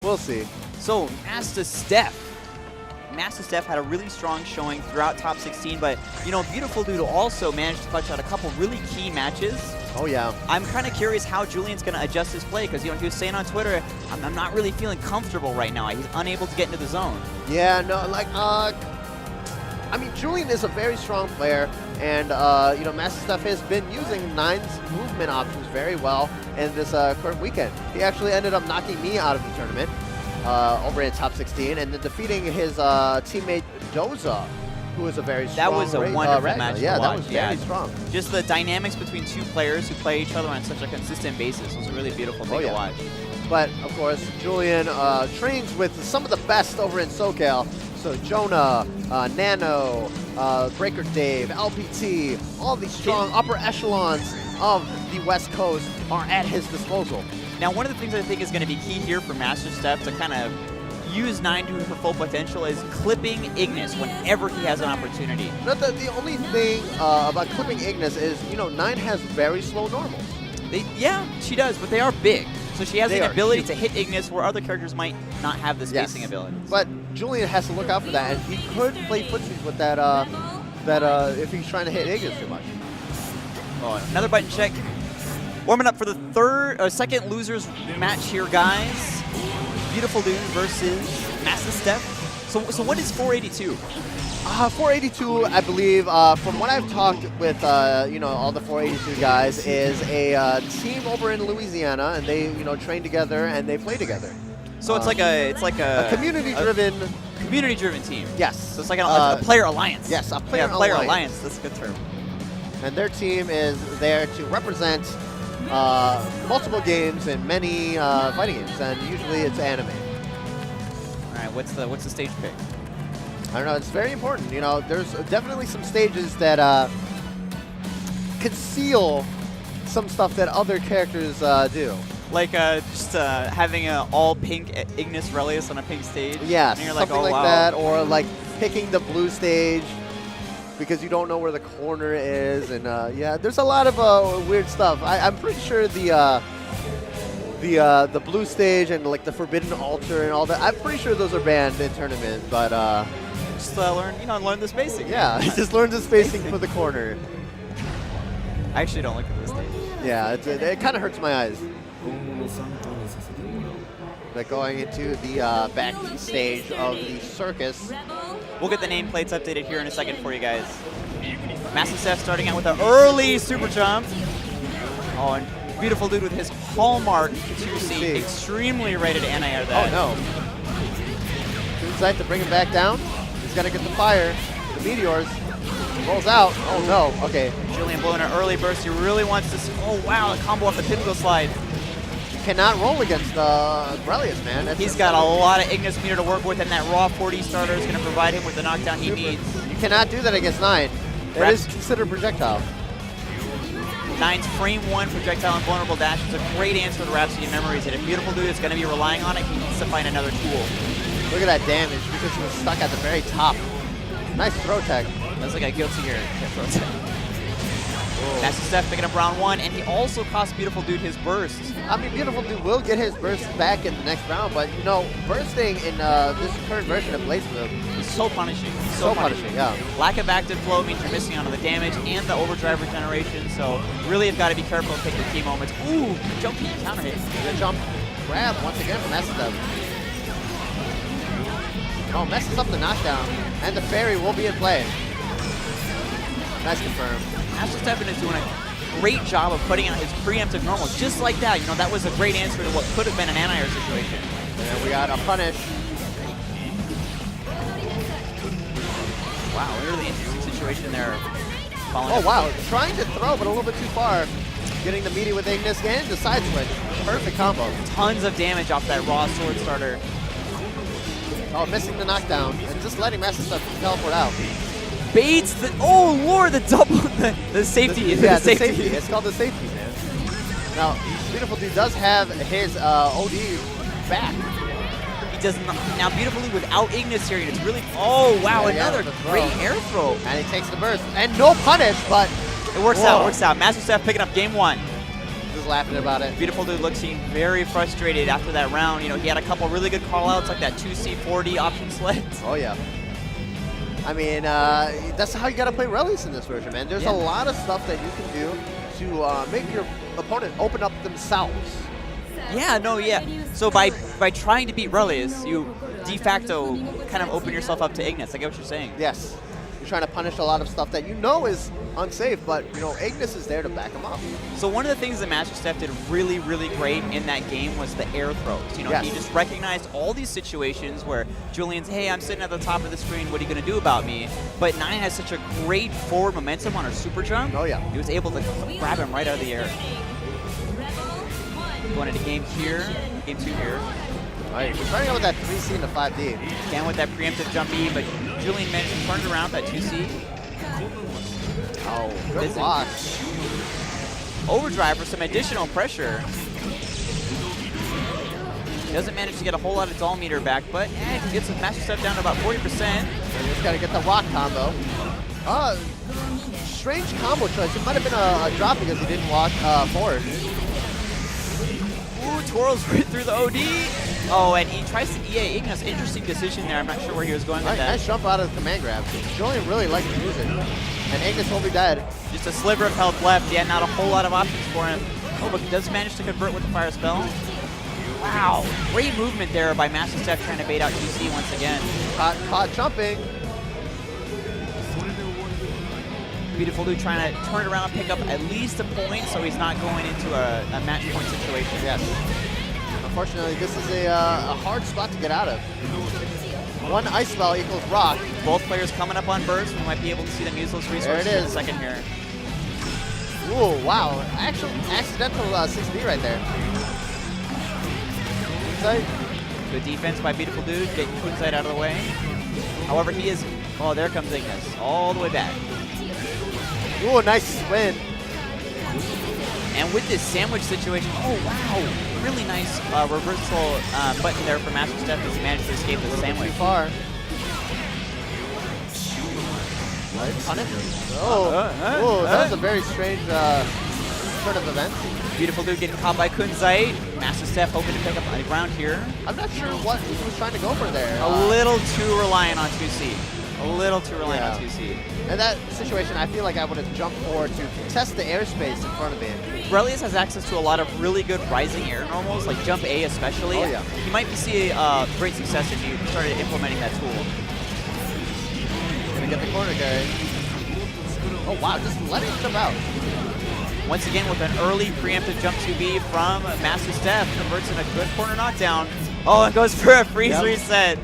We'll see. So, MastaStef. MastaStef had a really strong showing throughout top 16, but, you know, BeautifulDude also managed to clutch out a couple really key matches. Oh, yeah. I'm kind of curious how Julian's going to adjust his play, because, you know, he was saying on Twitter, I'm not really feeling comfortable right now. He's unable to get into the zone. Yeah, no, like, I mean, Julian is a very strong player, and, you know, MastaStef has been using Nine's movement options very well in this current weekend. He actually ended up knocking me out of the tournament over in top 16, and then defeating his teammate Doza, who is a very strong That was a wonderful match to Yeah, watch. that was very strong. Just the dynamics between two players who play each other on such a consistent basis was a really beautiful thing to watch. But, of course, Julian trains with some of the best over in SoCal. So Jonah, Nano, Breaker Dave, LPT, all these strong upper echelons of the West Coast are at his disposal. Now, one of the things I think is going to be key here for MastaStef to kind of use Nine to her full potential is clipping Ignis whenever he has an opportunity. No, the only thing about clipping Ignis is, you know, Nine has very slow normals. Yeah, she does, but they are big. So she has They the are ability huge. to hit Ignis where other characters might not have the spacing abilities. But Julian has to look out for that, and he could play footsies with that, if he's trying to hit Ignis too much. Oh, another button check. Warming up for the second losers match here, guys. BeautifulDude versus MastaStef. So what is 482? 482, I believe, from what I've talked with, you know, all the 482 guys, is a team over in Louisiana, and they, you know, train together and they play together. So it's like a community-driven team. Yes. So it's like a player alliance. Yes, a player alliance. That's a good term. And their team is there to represent multiple games and many fighting games, and usually it's anime. All right, what's the stage pick? I don't know. It's very important. You know, there's definitely some stages that conceal some stuff that other characters do. Like just having an all-pink Ignis Relius on a pink stage? Yeah, and you're something like, oh, like wow. that. Or like picking the blue stage because you don't know where the corner is. And yeah, there's a lot of weird stuff. I'm pretty sure the blue stage and like the forbidden altar and all that, I'm pretty sure those are banned in tournament. But just learn the spacing. Yeah, just learn the spacing for the corner. I actually don't look at this stage. Yeah, it kind of hurts my eyes. But going into the back stage of the circus. We'll get the nameplates updated here in a second for you guys. MastaStef starting out with an early super jump. Oh, and BeautifulDude with his hallmark 2C, extremely rated anti-air there. Oh no. Too tight to bring him back down. He's got to get the fire. The meteors. Rolls out. Oh no. Okay. Julian blowing an early burst. He really wants to see. Oh wow, a combo off the pinnacle slide. Cannot roll against Relius, man. He's got a lot of Ignis meter to work with, and that raw 40 starter is going to provide him with the knockdown he needs. You cannot do that against Nine. That is considered projectile. Nine's frame 1 projectile and vulnerable dash is a great answer to Rhapsody of Memories, and if BeautifulDude is going to be relying on it, he needs to find another tool. Look at that damage because he was stuck at the very top. Nice throw tech. That's like a guilty gear throw tech. MastaStef picking up round 1, and he also cost BeautifulDude his burst. I mean, BeautifulDude will get his burst back in the next round, but you know, bursting in this current version of Blazblue is so punishing. So punishing, yeah. Lack of active flow means you're missing out on the damage and the overdrive regeneration, so really have got to be careful and pick the key moments. Ooh, jumpy counter hit. Good jump grab once again from MastaStef. Oh, messes up the knockdown, and the fairy will be in play. Nice confirm. MastaStef is doing a great job of putting out his preemptive normals, just like that. You know, that was a great answer to what could have been an anti-air situation. And we got a punish. Wow, really interesting situation there. Oh wow, trying to throw, but a little bit too far. Getting the meaty with Ignis and the side switch. Perfect combo. Tons of damage off that raw sword starter. Oh, missing the knockdown and just letting MastaStef teleport out. Baits the, oh lord, the double, the safety. Yeah, the safety. It's called the safety, man. Now, BeautifulDude does have his OD back. He does not. Now, BeautifulDude without Ignis here, it's really, oh wow, another great air throw. And he takes the burst. And no punish, but it works out, works out. MastaStef picking up game 1. is laughing about it. BeautifulDude looking very frustrated after that round. You know, he had a couple really good call-outs, like that 2C40 option select. Oh, yeah. I mean, that's how you got to play Relius in this version, man. There's a lot of stuff that you can do to make your opponent open up themselves. Yeah, no, yeah. So by trying to beat Relius, you de facto kind of open yourself up to Ignis. I get what you're saying. Yes. You're trying to punish a lot of stuff that you know is unsafe, but, you know, Ignis is there to back him up. So one of the things that MastaStef did really, really great in that game was the air throws. You know, he just recognized all these situations where Julian's, hey, I'm sitting at the top of the screen, what are you going to do about me? But Nine has such a great forward momentum on her super jump. Oh, yeah. He was able to grab him right out of the air. Going into game here, game 2 here. All right, we're starting out with that 3C into 5D. Again with that preemptive jump B, but Julian managed to turn it around that 2C. Oh, good block. Overdrive for some additional pressure. Doesn't manage to get a whole lot of doll meter back, but gets the MastaStef down to about 40%. Just got to get the rock combo. Strange combo choice. It might have been a drop because he didn't walk forward. Ooh, twirls right through the OD. Oh, and he tries to EA Ignis. Interesting decision there. I'm not sure where he was going with that. Nice jump out of the command grab. Julian really likes to use it. And Ignis will be dead. Just a sliver of health left. Yeah, not a whole lot of options for him. Oh, but he does manage to convert with the fire spell. Wow. Great movement there by MastaStef trying to bait out GC once again. Caught jumping. BeautifulDude trying to turn it around, pick up at least a point so he's not going into a match point situation. Yes. Unfortunately, this is a hard spot to get out of. One ice spell equals rock. Both players coming up on burst. We might be able to see them use those resources in a second here. Ooh, wow. Actual accidental 6D right there. Kunzite. Good defense by BeautifulDude, getting Kunzite out of the way. However, he is, oh, there comes Ignis, all the way back. Ooh, nice spin. And with this sandwich situation, oh wow, really nice reversal button there for MastaStef as he managed to escape the sandwich. Too far. Nice punish. Oh, that was a very strange turn of events. BeautifulDude getting caught by Kunzite. MastaStef hoping to pick up the ground here. I'm not sure what he was trying to go for there. A little too reliant on 2C. A little too reliant on 2C. In that situation, I feel like I would have jumped forward to test the airspace in front of me. Relius has access to a lot of really good rising air normals, like jump A especially. Oh, yeah. He might see great success if you started implementing that tool. Gonna get the corner carry. Oh wow, just letting him out. Once again with an early preemptive jump 2B from MastaStef, converts in a good corner knockdown. Oh, and goes for a freeze reset.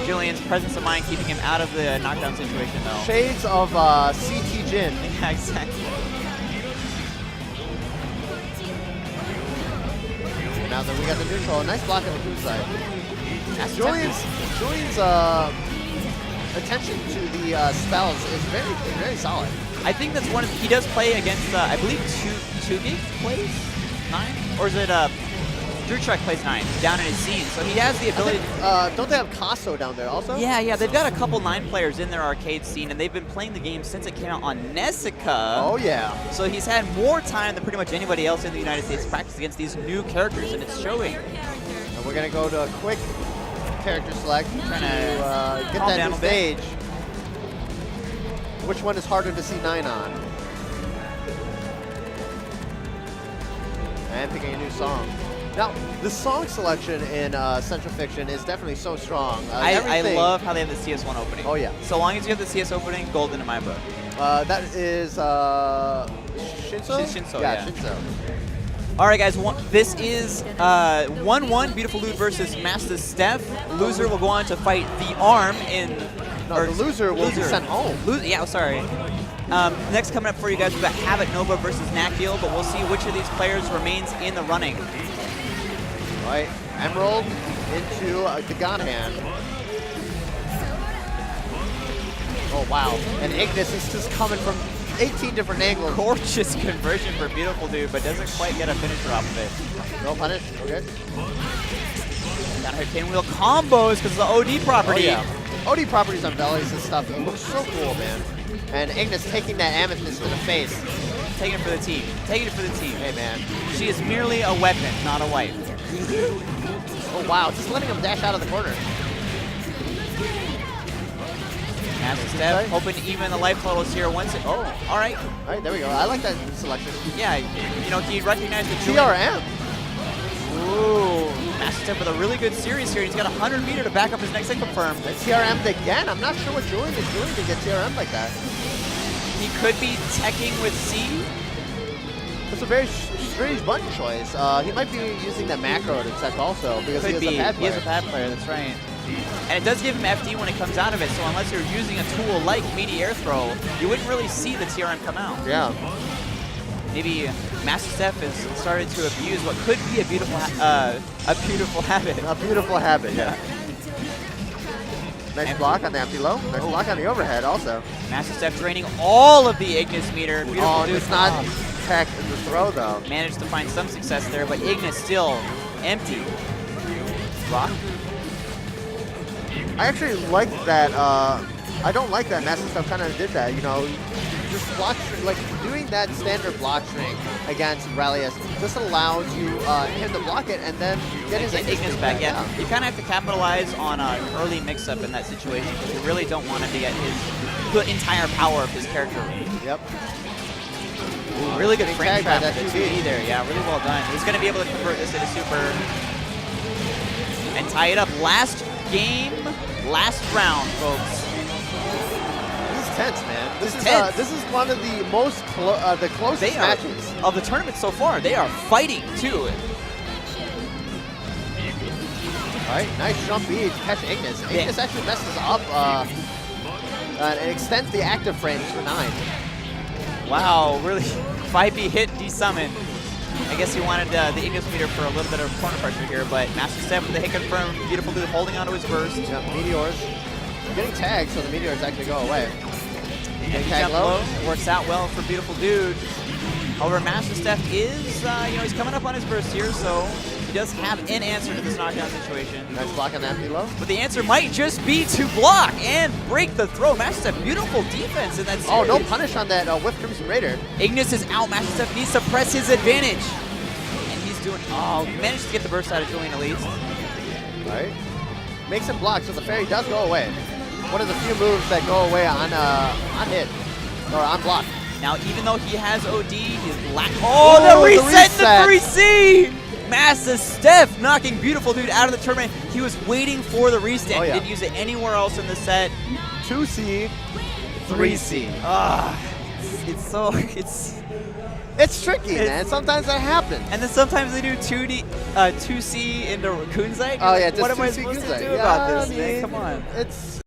Julian's presence of mind keeping him out of the knockdown situation, though. Shades of CT Jin. Yeah, exactly. Now that we got the neutral, nice block on the blue side. Julian's attention to the spells is very, very solid. I think that's one of, he does play against, I believe, 2Gig plays 9? Or is it, Drew Trek plays 9 down in his scene, so he has the ability to... don't they have Casso down there also? Yeah, they've got a couple 9 players in their arcade scene, and they've been playing the game since it came out on Nessica. Oh, yeah. So he's had more time than pretty much anybody else in the United States to practice against these new characters, and it's showing. And we're going to go to a quick character select trying to get that new stage. Which one is harder to see 9 on? And picking a new song. Now, the song selection in Central Fiction is definitely so strong. I love how they have the CS1 opening. Oh, yeah. So long as you have the CS opening, golden in my book. That is Shinso? Shinso, yeah. Shinso. All right, guys. This is 1-1 BeautifulDude versus MastaStef. Loser will go on to fight the Arm in... No, the loser will be sent home. Yeah, sorry. Next coming up for you guys, we've got Habit Nova versus Nakil, but we'll see which of these players remains in the running. All right, Emerald into the Gonhan. Oh, wow. And Ignis is just coming from 18 different angles. Gorgeous conversion for BeautifulDude, but doesn't quite get a finisher off of it. No punish, okay. Gotta hit pinwheel combos because of the OD property. Oh, yeah. OD properties on bellies and stuff, it looks so cool, man. And Ignis taking that Amethyst to the face. taking it for the team. Taking it for the team. Hey, man. She is merely a weapon, not a wife. Oh, wow. Just letting him dash out of the corner. MastaStef hoping to even the life totals here once it. Oh, all right. All right, there we go. I like that selection. Yeah, you know, he recognized the CRM. Ooh, MastaStef with a really good series here. He's got 100 meter to back up his next hit confirmed. And CRM'd again. I'm not sure what Julian is doing to get CRM like that. He could be teching with C. It's a very strange button choice. He might be using the macro to tech also because Could he is a pad player. He is a pad player, that's right. And it does give him FD when it comes out of it, so unless you're using a tool like meaty air throw, you wouldn't really see the TRM come out. Yeah. Maybe MastaStef has started to abuse what could be a beautiful habit. A beautiful habit, yeah. Nice block on the empty low. Nice block on the overhead also. MastaStef draining all of the Ignis meter. Beautiful dude. It's not tech in the throw though. Managed to find some success there, but Ignis still empty. Rock. I actually like that. I don't like that MastaStef kind of did that. You know, just block like doing that standard block string against Relius just allows you him to block it and then get his Ignis back. Yeah, you kind of have to capitalize on an early mix-up in that situation because you really don't want him to get the entire power of his character. Yep. Ooh, really good frame trap with the 2D there. Yeah, really well done. He's going to be able to convert this into super and tie it up. Last game, last round, folks. This is tense, man. This is tense. This is one of the most the closest matches of the tournament so far. They are fighting too. All right, nice jump B to catch Ignis. Ignis actually messes up and extends the active frames to 9. Wow, really 5B hit desummon. I guess he wanted the Ignis meter for a little bit of corner pressure here, but MastaStef with the hit confirmed. BeautifulDude holding onto his burst. Yep, meteors. Getting tagged, so the meteors actually go away. And he jumped low. Works out well for BeautifulDude. However, MastaStef is, you know, he's coming up on his burst here, so he does have an answer to this knockdown situation. Nice block on that low. But the answer might just be to block and break the throw. MastaStef, beautiful defense in that series. Oh, no punish on that with Crimson Raider. Ignis is out. MastaStef needs to press his advantage. And he's doing, oh, he managed to get the burst out of Julian at least. All right. Makes him block, so the fairy does go away. One of the few moves that go away on hit, or on block. Now, even though he has OD, he's the reset in the 3C! MastaStef knocking BeautifulDude out of the tournament. He was waiting for the restand. Oh, yeah. He didn't use it anywhere else in the set. 2C, 3C. It's tricky, man. Sometimes that happens. And then sometimes they do 2C into Kunzai. Oh yeah, what am I supposed to do about this, man? Come on. It's